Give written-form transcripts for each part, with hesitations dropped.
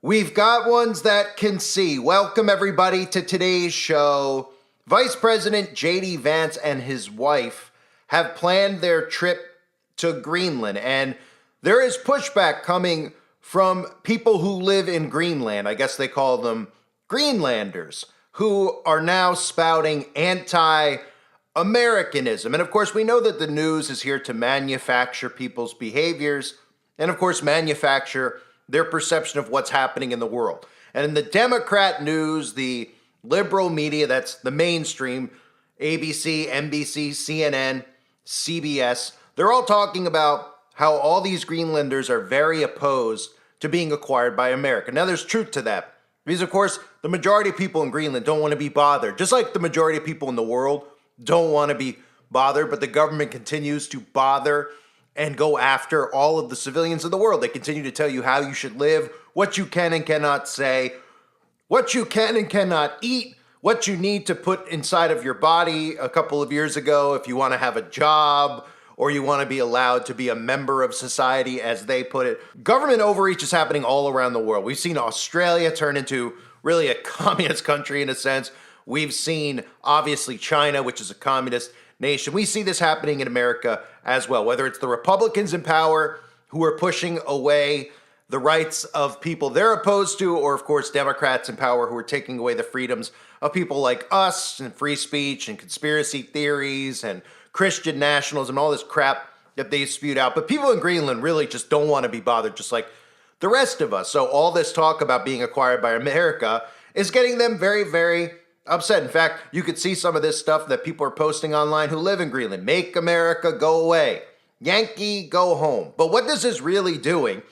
We've got ones that can see. Welcome, everybody, to today's show. Vice President J.D. Vance and his wife have planned their trip to Greenland, and there is pushback coming from people who live in Greenland. I guess they call them Greenlanders, who are now spouting anti-Americanism. And of course, we know that the news is here to manufacture people's behaviors and, of course, manufacture their perception of what's happening in the world. And in the Democrat news, the liberal media, that's the mainstream, ABC, NBC, CNN, CBS, they're all talking about how all these Greenlanders are very opposed to being acquired by America. Now, there's truth to that. Because, of course, the majority of people in Greenland don't want to be bothered. Just like the majority of people in the world don't want to be bothered, but the government continues to bother and go after all of the civilians of the world. They continue to tell you how you should live, what you can and cannot say, what you can and cannot eat, what you need to put inside of your body. A couple of years ago, if you want to have a job or you want to be allowed to be a member of society, as they put it. Government overreach is happening all around the world. We've seen Australia turn into really a communist country in a sense. We've seen, obviously, China, which is a communist nation. We see this happening in America as well, whether it's the Republicans in power who are pushing away the rights of people they're opposed to, or, of course, Democrats in power who are taking away the freedoms of people like us and free speech and conspiracy theories and Christian nationalism and all this crap that they spewed out. But people in Greenland really just don't want to be bothered, just like the rest of us. So all this talk about being acquired by America is getting them very, very upset. In fact, you could see some of this stuff that people are posting online who live in Greenland. Make America go away. Yankee, go home. But what this is really doing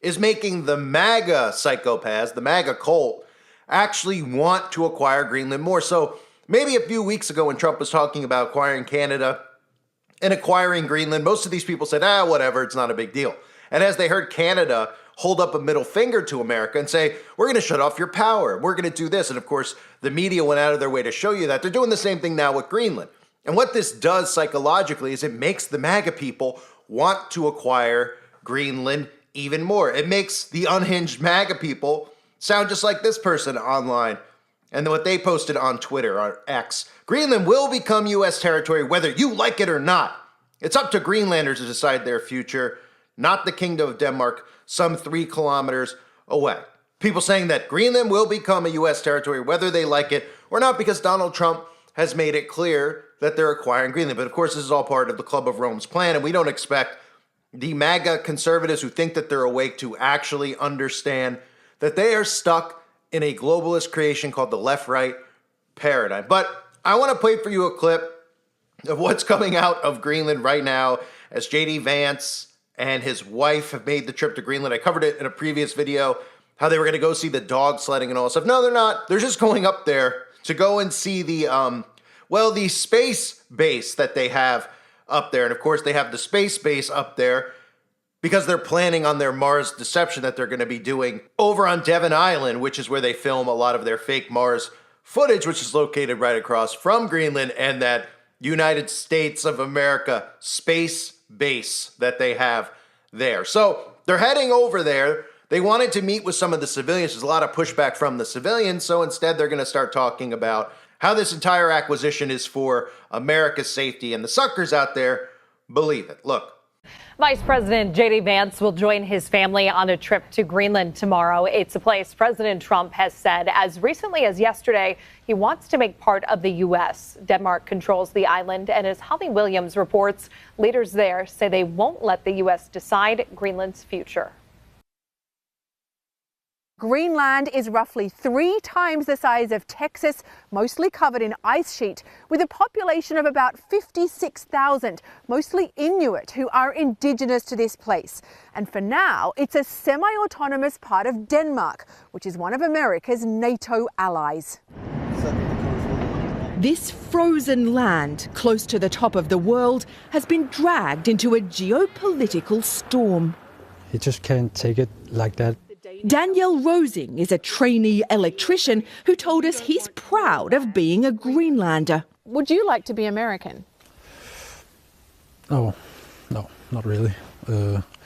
is making the MAGA psychopaths, the MAGA cult, actually want to acquire Greenland more. So maybe a few weeks ago when Trump was talking about acquiring Canada and acquiring Greenland, most of these people said, whatever, it's not a big deal. And as they heard Canada hold up a middle finger to America and say, we're going to shut off your power, we're going to do this. And of course, the media went out of their way to show you that. They're doing the same thing now with Greenland. And what this does psychologically is it makes the MAGA people want to acquire Greenland even more. It makes the unhinged MAGA people sound just like this person online and what they posted on Twitter, on X. Greenland will become U.S. territory whether you like it or not. It's up to Greenlanders to decide their future, not the Kingdom of Denmark, some 3 kilometers away. People saying that Greenland will become a U.S. territory whether they like it or not, because Donald Trump has made it clear that they're acquiring Greenland. But of course, this is all part of the Club of Rome's plan, and we don't expect the MAGA conservatives who think that they're awake to actually understand that they are stuck in a globalist creation called the left-right paradigm. But I want to play for you a clip of what's coming out of Greenland right now as J.D. Vance and his wife have made the trip to Greenland. I covered it in a previous video, how they were going to go see the dog sledding and all that stuff. No, they're not. They're just going up there to go and see the space base that they have up there. And of course, they have the space base up there because they're planning on their Mars deception that they're going to be doing over on Devon Island, which is where they film a lot of their fake Mars footage, which is located right across from Greenland and that United States of America space base that they have there. So they're heading over there. They wanted to meet with some of the civilians. There's a lot of pushback from the civilians. So instead, they're going to start talking about how this entire acquisition is for America's safety. And the suckers out there believe it. Look. Vice President J.D. Vance will join his family on a trip to Greenland tomorrow. It's a place President Trump has said as recently as yesterday he wants to make part of the U.S. Denmark controls the island, and as Holly Williams reports, leaders there say they won't let the U.S. decide Greenland's future. Greenland is roughly 3 times the size of Texas, mostly covered in ice sheet, with a population of about 56,000, mostly Inuit, who are indigenous to this place. And for now, it's a semi-autonomous part of Denmark, which is one of America's NATO allies. This frozen land, close to the top of the world, has been dragged into a geopolitical storm. You just can't take it like that. Daniel Rosing is a trainee electrician who told us he's proud of being a Greenlander. Would you like to be American? Oh, no, not really.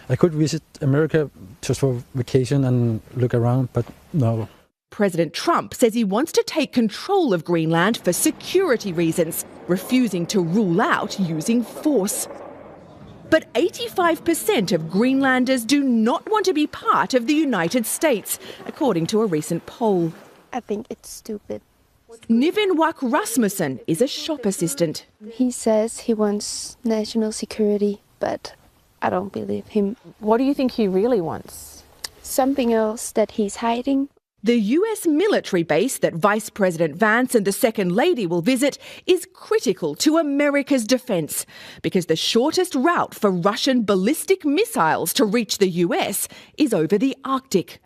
I could visit America just for vacation and look around, but no. President Trump says he wants to take control of Greenland for security reasons, refusing to rule out using force. But 85% of Greenlanders do not want to be part of the United States, according to a recent poll. I think it's stupid. Nwo'S Rasmussen is a shop assistant. He says he wants national security, but I don't believe him. What do you think he really wants? Something else that he's hiding. The US military base that Vice President Vance and the Second Lady will visit is critical to America's defence because the shortest route for Russian ballistic missiles to reach the US is over the Arctic.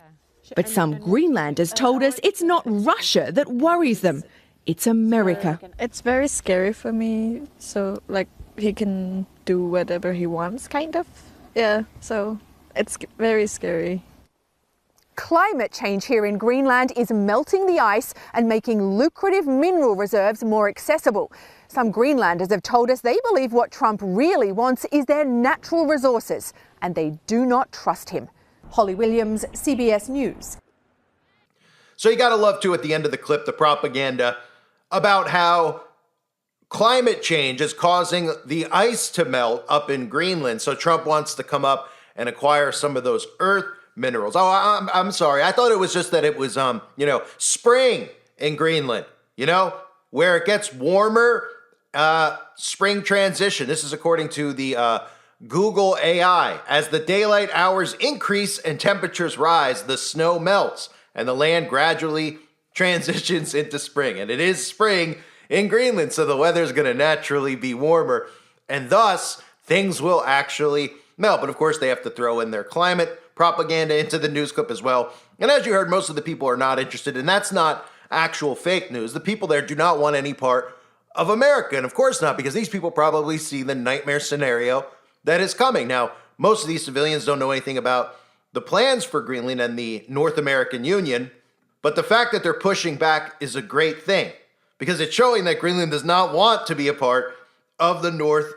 But some Greenlanders told us it's not Russia that worries them, it's America. It's very scary for me, so like he can do whatever he wants, kind of. Yeah, so it's very scary. Climate change here in Greenland is melting the ice and making lucrative mineral reserves more accessible. Some Greenlanders have told us they believe what Trump really wants is their natural resources, and they do not trust him. Holly Williams, CBS News. So you got to love to, at the end of the clip, the propaganda about how climate change is causing the ice to melt up in Greenland. So Trump wants to come up and acquire some of those earth minerals. Oh, I'm sorry. I thought it was just that it was, spring in Greenland, where it gets warmer, spring transition. This is according to the Google AI. As the daylight hours increase and temperatures rise, the snow melts and the land gradually transitions into spring. And it is spring in Greenland, so the weather's going to naturally be warmer, and thus things will actually melt. But of course, they have to throw in their climate propaganda into the news clip as well. And as you heard, most of the people are not interested, and that's not actual fake news. The people there do not want any part of America, and of course not, because these people probably see the nightmare scenario that is coming. Now, most of these civilians don't know anything about the plans for Greenland and the North American Union, but the fact that they're pushing back is a great thing, because it's showing that Greenland does not want to be a part of the North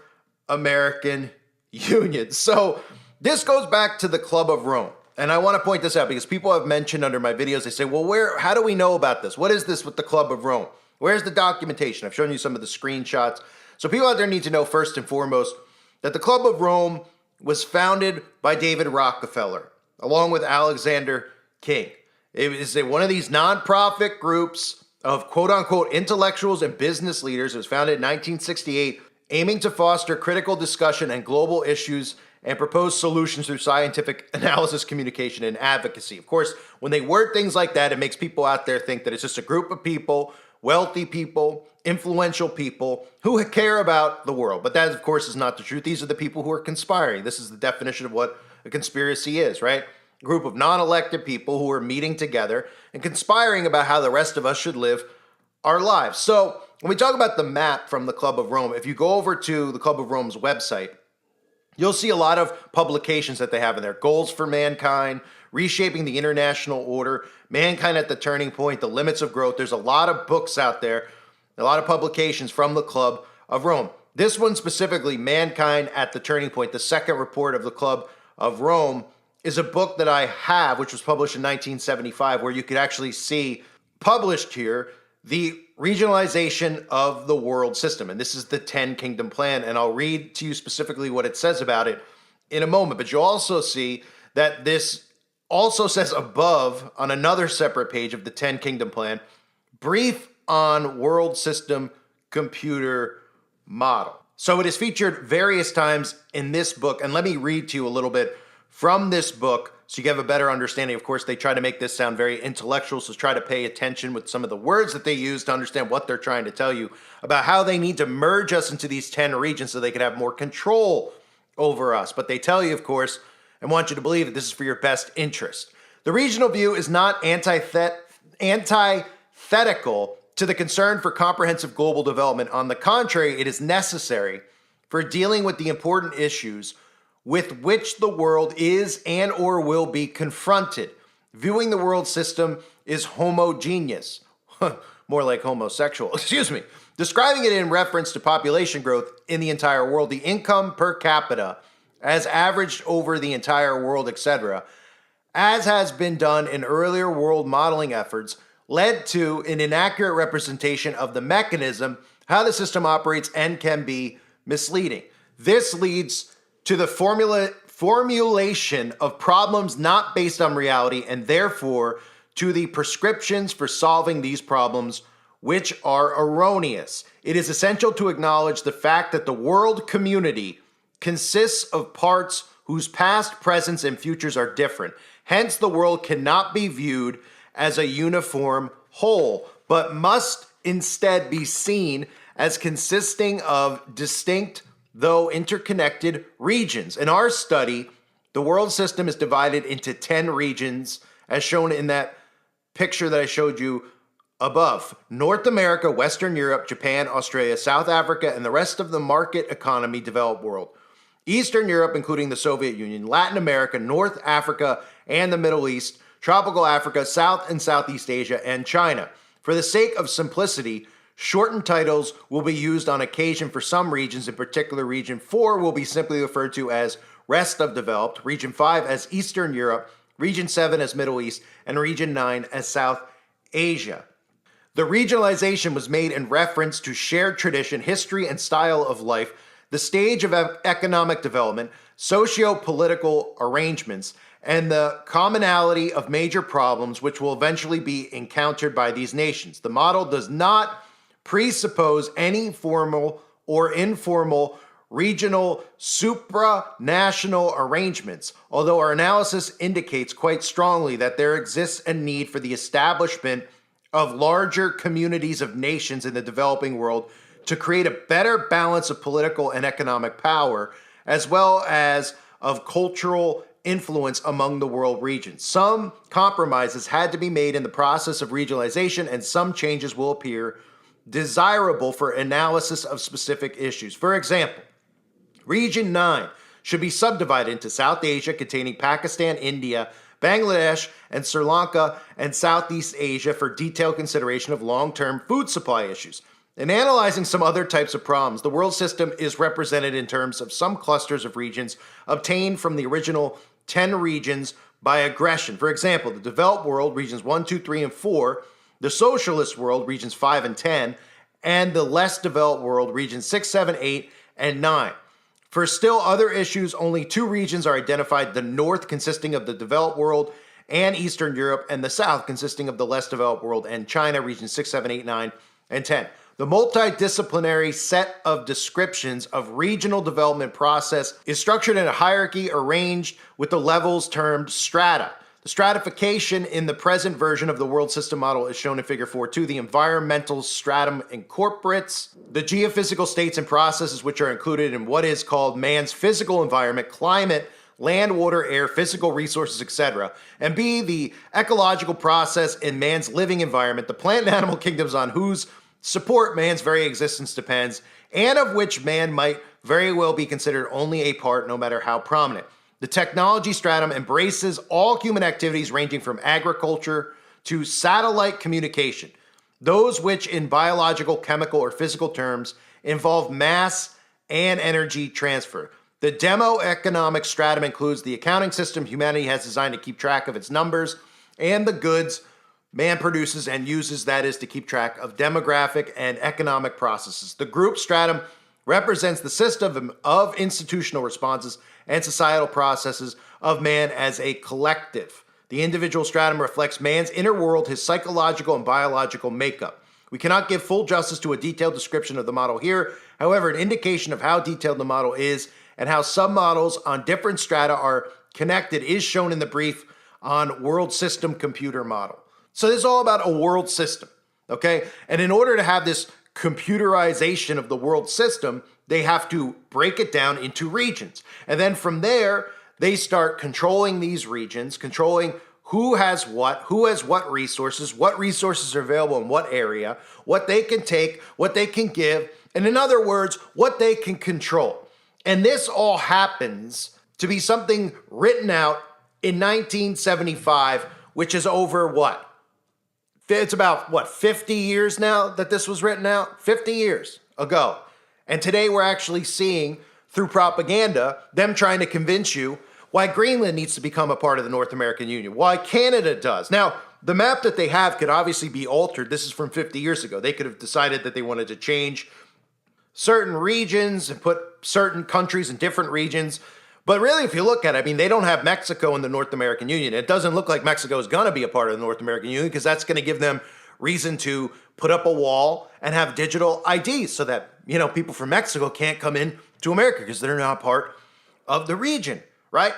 American Union. So this goes back to the Club of Rome. And I want to point this out because people have mentioned under my videos, they say, well, how do we know about this? What is this with the Club of Rome? Where's the documentation? I've shown you some of the screenshots. So people out there need to know first and foremost that the Club of Rome was founded by David Rockefeller, along with Alexander King. It is one of these nonprofit groups of quote-unquote intellectuals and business leaders. It was founded in 1968, aiming to foster critical discussion and global issues and propose solutions through scientific analysis, communication, and advocacy. Of course, when they word things like that, it makes people out there think that it's just a group of people, wealthy people, influential people who care about the world. But that, of course, is not the truth. These are the people who are conspiring. This is the definition of what a conspiracy is, right? A group of non-elected people who are meeting together and conspiring about how the rest of us should live our lives. So when we talk about the map from the Club of Rome, if you go over to the Club of Rome's website, you'll see a lot of publications that they have in there. Goals for Mankind, Reshaping the International Order, Mankind at the Turning Point, The Limits of Growth. There's a lot of books out there, a lot of publications from the Club of Rome. This one specifically, Mankind at the Turning Point, the second report of the Club of Rome, is a book that I have, which was published in 1975, where you could actually see, published here, the regionalization of the world system. And this is the 10 Kingdom Plan. And I'll read to you specifically what it says about it in a moment. But you'll also see that this also says above on another separate page of the 10 Kingdom Plan, brief on world system computer model. So it is featured various times in this book. And let me read to you a little bit from this book so you have a better understanding. Of course, they try to make this sound very intellectual, so try to pay attention with some of the words that they use to understand what they're trying to tell you about how they need to merge us into these 10 regions so they can have more control over us. But they tell you, of course, and want you to believe that this is for your best interest. The regional view is not antithetical to the concern for comprehensive global development. On the contrary, it is necessary for dealing with the important issues with which the world is and or will be confronted. Viewing the world system is homogeneous, more like homosexual, excuse me. Describing it in reference to population growth in the entire world, the income per capita as averaged over the entire world, etc., as has been done in earlier world modeling efforts, led to an inaccurate representation of the mechanism, how the system operates, and can be misleading. This leads to the formulation of problems not based on reality, and therefore to the prescriptions for solving these problems, which are erroneous. It is essential to acknowledge the fact that the world community consists of parts whose past, presents, and futures are different. Hence, the world cannot be viewed as a uniform whole, but must instead be seen as consisting of distinct, though interconnected, regions. In our study, the world system is divided into 10 regions, as shown in that picture that I showed you above. North America, Western Europe, Japan, Australia, South Africa, and the rest of the market economy developed world. Eastern Europe, including the Soviet Union, Latin America, North Africa, and the Middle East, tropical Africa, South and Southeast Asia, and China. For the sake of simplicity, shortened titles will be used on occasion for some regions. In particular, Region 4 will be simply referred to as Rest of Developed, Region 5 as Eastern Europe, Region 7 as Middle East, and Region 9 as South Asia. The regionalization was made in reference to shared tradition, history, and style of life, the stage of economic development, socio-political arrangements, and the commonality of major problems which will eventually be encountered by these nations. The model does not presuppose any formal or informal regional supranational arrangements, although our analysis indicates quite strongly that there exists a need for the establishment of larger communities of nations in the developing world to create a better balance of political and economic power, as well as of cultural influence among the world regions. Some compromises had to be made in the process of regionalization, and some changes will appear desirable for analysis of specific issues. For example, Region 9 should be subdivided into South Asia, containing Pakistan, India, Bangladesh, and Sri Lanka, and Southeast Asia for detailed consideration of long-term food supply issues. In analyzing some other types of problems, the world system is represented in terms of some clusters of regions obtained from the original 10 regions by aggression. For example, the developed world, regions 1, 2, 3, and 4, the socialist world, regions 5 and 10, and the less developed world, regions 6, 7, 8, and 9. For still other issues, only 2 regions are identified, the North consisting of the developed world and Eastern Europe, and the South consisting of the less developed world and China, regions 6, 7, 8, 9, and 10. The multidisciplinary set of descriptions of regional development process is structured in a hierarchy arranged with the levels termed strata. The stratification in the present version of the world system model is shown in Figure 4.2. The environmental stratum incorporates the geophysical states and processes which are included in what is called man's physical environment, climate, land, water, air, physical resources, etc. And B, the ecological process in man's living environment, the plant and animal kingdoms on whose support man's very existence depends, and of which man might very well be considered only a part, no matter how prominent. The technology stratum embraces all human activities ranging from agriculture to satellite communication, those which in biological, chemical, or physical terms involve mass and energy transfer. The demo-economic stratum includes the accounting system humanity has designed to keep track of its numbers and the goods man produces and uses, that is, to keep track of demographic and economic processes. The group stratum represents the system of institutional responses and societal processes of man as a collective. The individual stratum reflects man's inner world, his psychological and biological makeup. We cannot give full justice to a detailed description of the model here. However, an indication of how detailed the model is and how submodels on different strata are connected is shown in the brief on world system computer model. So this is all about a world system, okay? And in order to have this computerization of the world system, they have to break it down into regions. And then from there, they start controlling these regions, controlling who has what resources are available in what area, what they can take, what they can give, and in other words, what they can control. And this all happens to be something written out in 1975, which is over what? It's about, 50 years now that this was written out? 50 years ago. And today we're actually seeing through propaganda, them trying to convince you why Greenland needs to become a part of the North American Union, why Canada does. Now, the map that they have could obviously be altered. This is from 50 years ago. They could have decided that they wanted to change certain regions and put certain countries in different regions. But really, if you look at it, I mean, they don't have Mexico in the North American Union. It doesn't look like Mexico is going to be a part of the North American Union because that's going to give them reason to put up a wall and have digital IDs so that, people from Mexico can't come in to America because they're not part of the region, right?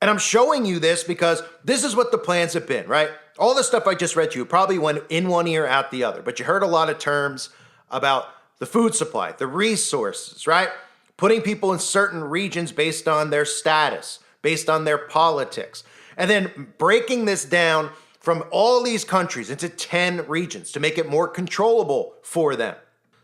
And I'm showing you this because this is what the plans have been, right? All the stuff I just read to you probably went in one ear, out the other. But you heard a lot of terms about the food supply, the resources, right? Putting people in certain regions based on their status, based on their politics, and then breaking this down from all these countries into 10 regions to make it more controllable for them.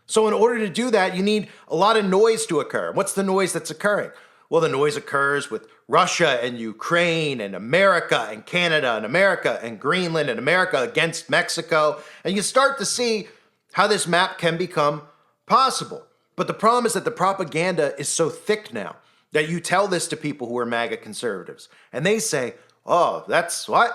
So in order to do that, you need a lot of noise to occur. What's the noise that's occurring? Well, the noise occurs with Russia and Ukraine and America and Canada and America and Greenland and America against Mexico. And you start to see how this map can become possible. But the problem is that the propaganda is so thick now that you tell this to people who are MAGA conservatives. And they say, oh, that's what?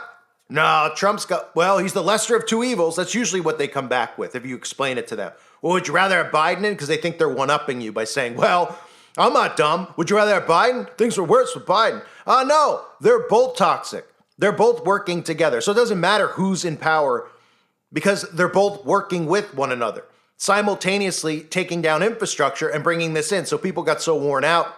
No, he's the lesser of two evils. That's usually what they come back with if you explain it to them. Well, would you rather have Biden in? Because they think they're one-upping you by saying, well, I'm not dumb. Would you rather have Biden? Things were worse with Biden. No, they're both toxic. They're both working together. So it doesn't matter who's in power because they're both working with one another, simultaneously taking down infrastructure and bringing this in. So people got so worn out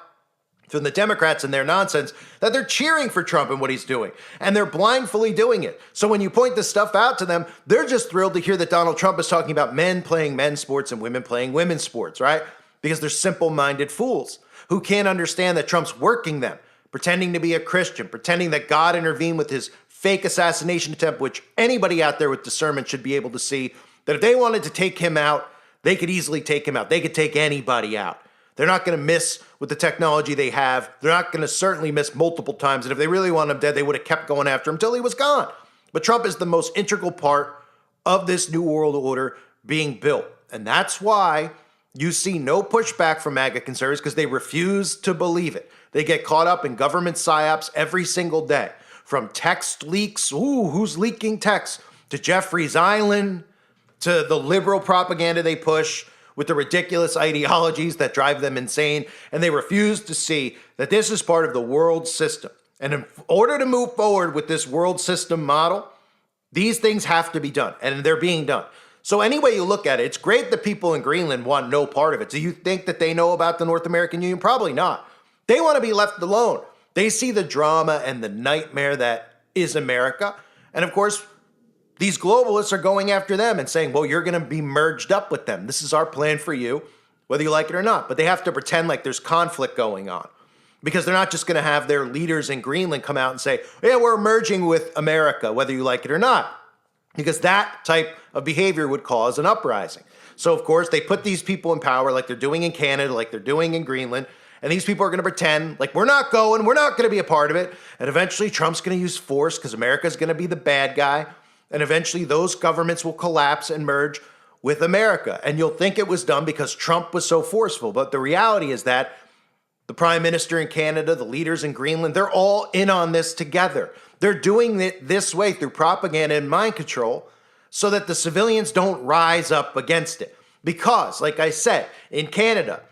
from the Democrats and their nonsense that they're cheering for Trump and what he's doing. And they're blindly doing it. So when you point this stuff out to them, they're just thrilled to hear that Donald Trump is talking about men playing men's sports and women playing women's sports, right? Because they're simple-minded fools who can't understand that Trump's working them, pretending to be a Christian, pretending that God intervened with his fake assassination attempt, which anybody out there with discernment should be able to see that if they wanted to take him out, they could easily take him out. They could take anybody out. They're not going to miss with the technology they have. They're not going to certainly miss multiple times. And if they really want him dead, they would have kept going after him until he was gone. But Trump is the most integral part of this new world order being built. And that's why you see no pushback from MAGA conservatives because they refuse to believe it. They get caught up in government psyops every single day. From text leaks, who's leaking text, to Jeffrey's Island, to the liberal propaganda they push with the ridiculous ideologies that drive them insane. And they refuse to see that this is part of the world system. And in order to move forward with this world system model, these things have to be done, and they're being done. So any way you look at it, it's great that people in Greenland want no part of it. Do you think that they know about the North American Union? Probably not. They want to be left alone. They see the drama and the nightmare that is America. And of course, these globalists are going after them and saying, well, you're going to be merged up with them. This is our plan for you, whether you like it or not. But they have to pretend like there's conflict going on because they're not just going to have their leaders in Greenland come out and say, yeah, we're merging with America, whether you like it or not. Because that type of behavior would cause an uprising. So, of course, they put these people in power like they're doing in Canada, like they're doing in Greenland. And these people are going to pretend like we're not going to be a part of it. And eventually Trump's going to use force because America's going to be the bad guy. And eventually those governments will collapse and merge with America. And you'll think it was done because Trump was so forceful. But the reality is that the prime minister in Canada, the leaders in Greenland, they're all in on this together. They're doing it this way through propaganda and mind control so that the civilians don't rise up against it. Because, like I said, in Canada,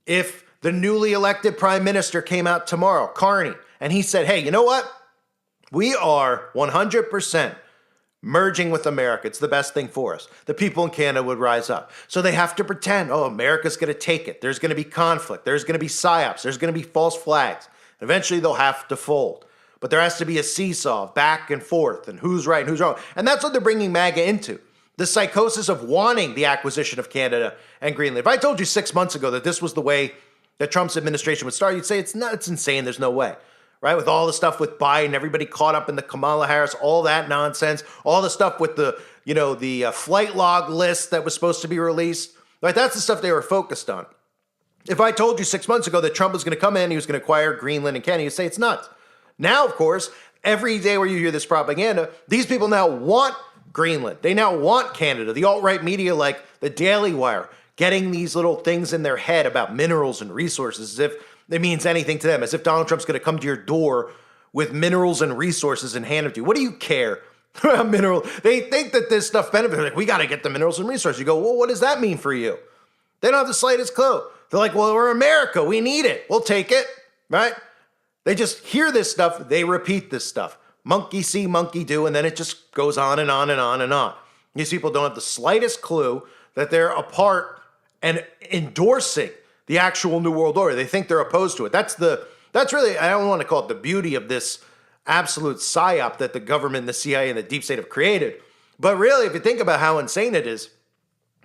if the newly elected prime minister came out tomorrow, Carney, and he said, hey, you know what? We are 100% merging with America. It's the best thing for us. The people in Canada would rise up. So they have to pretend, oh, America's going to take it. There's going to be conflict. There's going to be psyops. There's going to be false flags. Eventually they'll have to fold. But there has to be a seesaw back and forth and who's right and who's wrong. And that's what they're bringing MAGA into. The psychosis of wanting the acquisition of Canada and Greenland. If I told you 6 months ago that this was the way that Trump's administration would start, you'd say it's insane. There's no way. Right? With all the stuff with Biden, everybody caught up in the Kamala Harris, all that nonsense, all the stuff with the flight log list that was supposed to be released. Right? That's the stuff they were focused on. If I told you 6 months ago that Trump was going to come in, he was going to acquire Greenland and Canada, you'd say it's nuts. Now, of course, every day where you hear this propaganda, these people now want Greenland. They now want Canada. The alt-right media like the Daily Wire getting these little things in their head about minerals and resources as if it means anything to them, as if Donald Trump's going to come to your door with minerals and resources and hand them to you. What do you care about mineral? They think that this stuff benefits. They're like, we got to get the minerals and resources. You go, well, what does that mean for you? They don't have the slightest clue. They're like, well, we're America. We need it. We'll take it, right? They just hear this stuff. They repeat this stuff. Monkey see, monkey do, and then it just goes on and on and on and on. These people don't have the slightest clue that they're a part and endorsing the actual New World Order. They think they're opposed to it. That's really, I don't want to call it the beauty of this absolute psyop that the government, the CIA, and the deep state have created. But really, if you think about how insane it is,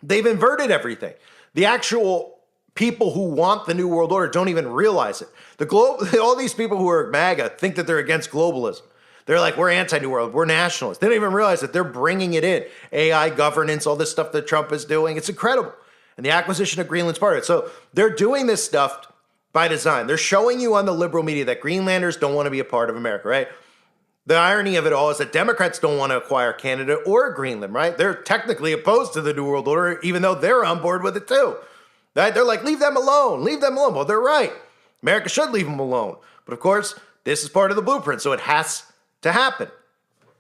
they've inverted everything. The actual people who want the New World Order don't even realize it. All these people who are MAGA think that they're against globalism. They're like, we're anti-New World, we're nationalists. They don't even realize that they're bringing it in. AI governance, all this stuff that Trump is doing, it's incredible. And the acquisition of Greenland's part of it. So they're doing this stuff by design. They're showing you on the liberal media that Greenlanders don't want to be a part of America, right? The irony of it all is that Democrats don't want to acquire Canada or Greenland, right? They're technically opposed to the New World Order, even though they're on board with it too. Right? They're like, leave them alone, leave them alone. Well, they're right. America should leave them alone. But of course, this is part of the blueprint, so it has to happen.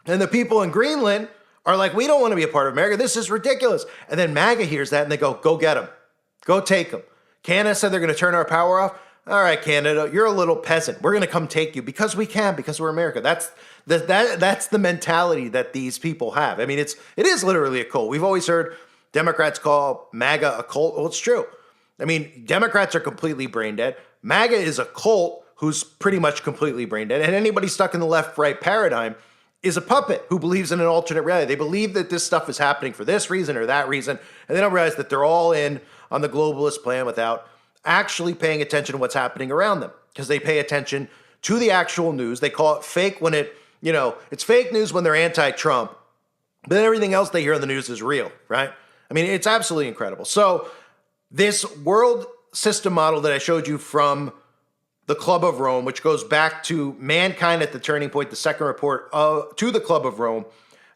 And the people in Greenland are like, we don't want to be a part of America. This is ridiculous. And then MAGA hears that and they go get them. Go take them. Canada said they're going to turn our power off. All right, Canada, you're a little peasant. We're going to come take you because we can, because we're America. That's the mentality that these people have. I mean, it is literally a cult. We've always heard Democrats call MAGA a cult. Well, it's true. I mean, Democrats are completely brain dead. MAGA is a cult who's pretty much completely brain dead. And anybody stuck in the left-right paradigm is a puppet who believes in an alternate reality. They believe that this stuff is happening for this reason or that reason, and they don't realize that they're all in on the globalist plan without actually paying attention to what's happening around them, because they pay attention to the actual news. They call it fake when it's fake news when they're anti-Trump, but then everything else they hear on the news is real, right? I mean, it's absolutely incredible. So this world system model that I showed you from the Club of Rome, which goes back to Mankind at the Turning Point, the second report to the Club of Rome.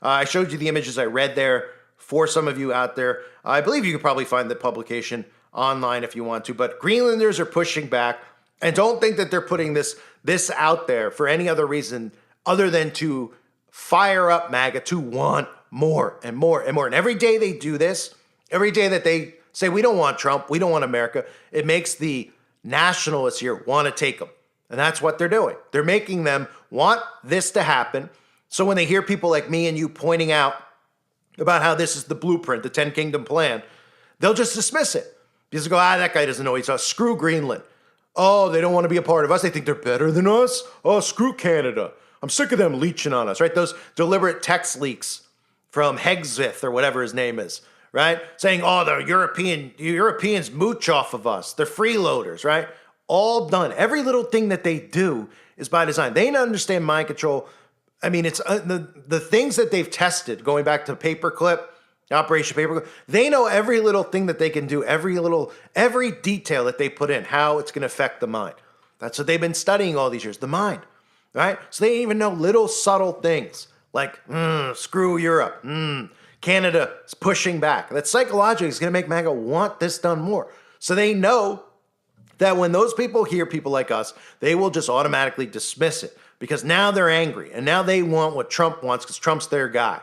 I showed you the images I read there for some of you out there. I believe you could probably find the publication online if you want to, but Greenlanders are pushing back, and don't think that they're putting this out there for any other reason other than to fire up MAGA to want more and more and more. And every day they do this, every day that they say, we don't want Trump, we don't want America, it makes the nationalists here want to take them. And that's what they're doing. They're making them want this to happen. So when they hear people like me and you pointing out about how this is the blueprint, the 10 Kingdom plan, they'll just dismiss it. Because they go, that guy doesn't know what he's talking. Screw Greenland. Oh, they don't want to be a part of us. They think they're better than us. Oh, screw Canada. I'm sick of them leeching on us, right? Those deliberate text leaks from Hegseth or whatever his name is, right? Saying, oh, the Europeans mooch off of us. They're freeloaders, right? All done. Every little thing that they do is by design. They understand mind control. I mean, it's the things that they've tested, going back to Paperclip, Operation Paperclip. They know every little thing that they can do, every detail that they put in, how it's going to affect the mind. That's what they've been studying all these years, the mind, right? So they even know little subtle things like, screw Europe, Canada is pushing back. That psychologically is going to make MAGA want this done more. So they know that when those people hear people like us, they will just automatically dismiss it because now they're angry and now they want what Trump wants because Trump's their guy.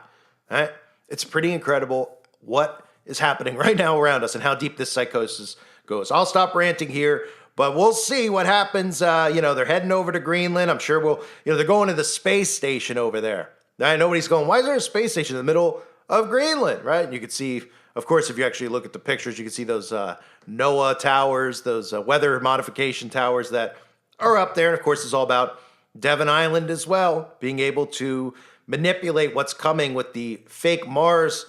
Right? It's pretty incredible what is happening right now around us and how deep this psychosis goes. I'll stop ranting here, but we'll see what happens. They're heading over to Greenland. I'm sure they're going to the space station over there. Now, nobody's going, why is there a space station in the middle of Greenland, right? And you can see, of course, if you actually look at the pictures, you can see those NOAA towers, those weather modification towers that are up there. And of course, it's all about Devon Island as well, being able to manipulate what's coming with the fake Mars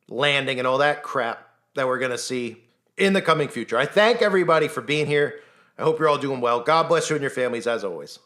landing and all that crap that we're going to see in the coming future. I thank everybody for being here. I hope you're all doing well. God bless you and your families as always.